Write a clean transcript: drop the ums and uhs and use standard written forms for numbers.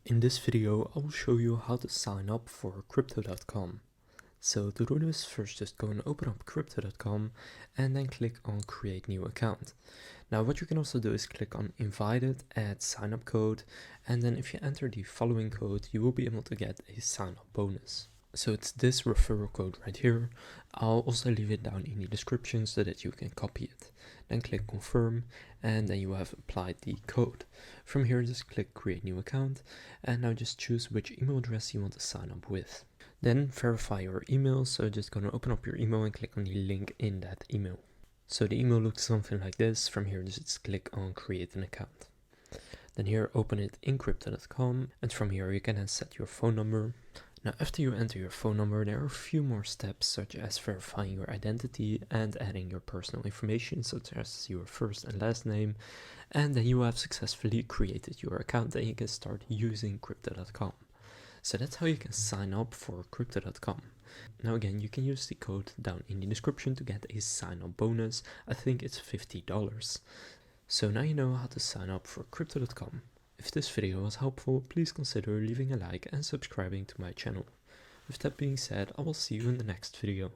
In this video, I will show you how to sign up for Crypto.com. So to do this, first just go and open up Crypto.com and then click on Create New Account. Now what you can also do is click on Invited, add sign up code, and then if you enter the following code, you will be able to get a sign up bonus. So it's this referral code right here. I'll also leave it down in the description so that you can copy it. Then click confirm and then you have applied the code. From here just click create new account and now just choose which email address you want to sign up with. Then verify your email, so just gonna open up your email and click on the link in that email. So the email looks something like this. From here just click on create an account. Then here open it in Crypto.com and from here you can then set your phone number. Now after you enter your phone number, there are a few more steps such as verifying your identity and adding your personal information such as your first and last name, and then you have successfully created your account and you can start using Crypto.com. So that's how you can sign up for Crypto.com. Now again, you can use the code down in the description to get a sign up bonus. I think it's $50. So now you know how to sign up for Crypto.com. If this video was helpful, please consider leaving a like and subscribing to my channel. With that being said, I will see you in the next video.